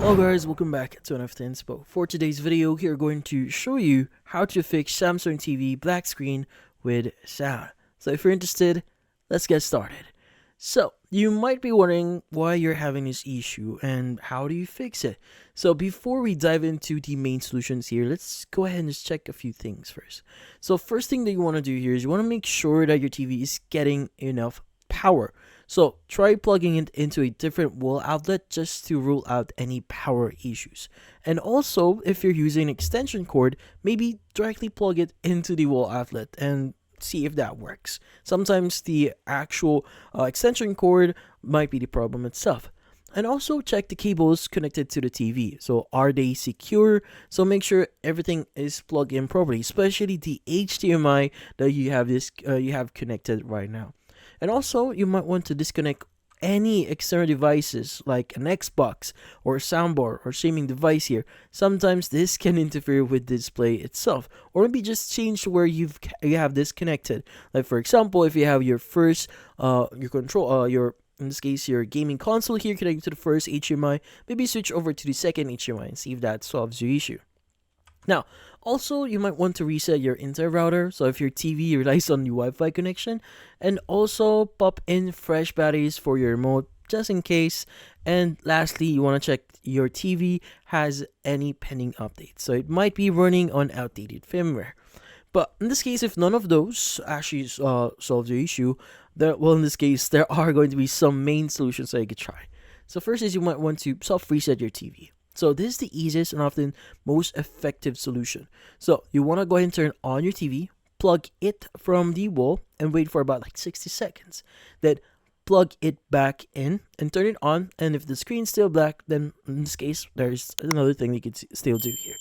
Hello guys, welcome back to another Inspo. For today's video, we are going to show you how to fix Samsung TV black screen with sound. So if you're interested, let's get started. So you might be wondering why you're having this issue and how do you fix it. So before we dive into the main solutions here, let's go ahead and just check a few things first. So first thing that you want to do here is you want to make sure that your TV is getting enough power. So try plugging it into a different wall outlet just to rule out any power issues. And also, if you're using an extension cord, maybe directly plug it into the wall outlet and see if that works. Sometimes the actual extension cord might be the problem itself. And also check the cables connected to the TV. So are they secure? So make sure everything is plugged in properly, especially the HDMI that you have connected right now. And also, you might want to disconnect any external devices like an Xbox or a soundbar or streaming device here. Sometimes this can interfere with the display itself, or maybe just change where you have this connected. Like for example, if you have your first your control your in this case your gaming console here connected to the first HDMI, maybe switch over to the second HDMI and see if that solves your issue. Now, also, you might want to reset your internet router, so if your TV relies on the Wi-Fi connection, and also pop in fresh batteries for your remote just in case. And lastly, you want to check your TV has any pending updates, so it might be running on outdated firmware. But in this case, if none of those actually solve the issue, in this case, there are going to be some main solutions that you could try. So first is you might want to soft reset your TV. So this is the easiest and often most effective solution. So you want to go ahead and turn on your TV, plug it from the wall, and wait for about like 60 seconds. Then plug it back in and turn it on. And if the screen's still black, then in this case, there's another thing you could still do here.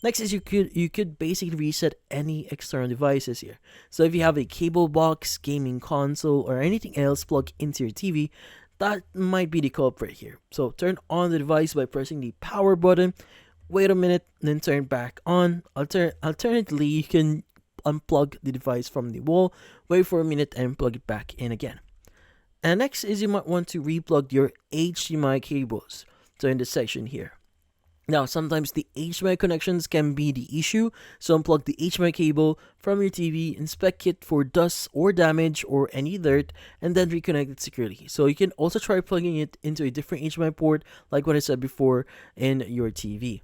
Next is you could basically reset any external devices here. So if you have a cable box, gaming console, or anything else plugged into your TV, that might be the culprit here. So turn on the device by pressing the power button, wait a minute, then turn back on. Alternatively, you can unplug the device from the wall, wait for a minute, and plug it back in again. And next is you might want to replug your HDMI cables. So in this section here. Now, sometimes the HDMI connections can be the issue, so unplug the HDMI cable from your TV, inspect it for dust or damage or any dirt, and then reconnect it securely. So you can also try plugging it into a different HDMI port, like what I said before, in your TV.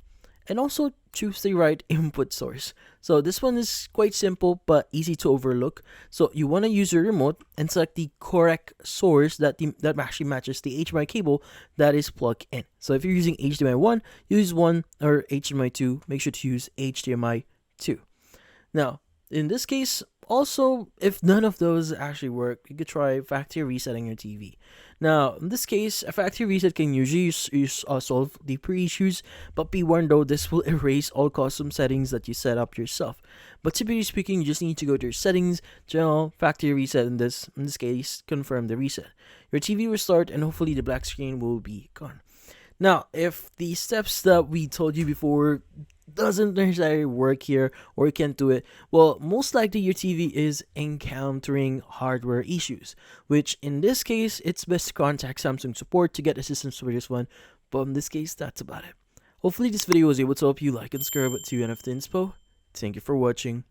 And also choose the right input source. So this one is quite simple but easy to overlook. So you want to use your remote and select the correct source that actually matches the HDMI cable that is plugged in. So if you're using HDMI 1, use 1, or HDMI 2, make sure to use HDMI 2. Now, in this case, also, if none of those actually work, you could try factory resetting your TV. Now, in this case, a factory reset can usually solve the pre-issues, but be warned though, this will erase all custom settings that you set up yourself. But typically speaking, you just need to go to your settings, general, factory reset, in this case, confirm the reset. Your TV will start and hopefully the black screen will be gone. Now, if the steps that we told you before doesn't necessarily work here or you can't do it, well, most likely your TV is encountering hardware issues, which in this case, it's best to contact Samsung support to get assistance for this one. But in this case, that's about it. Hopefully this video was able to help you. Like and subscribe to NFT Inspo. Thank you for watching.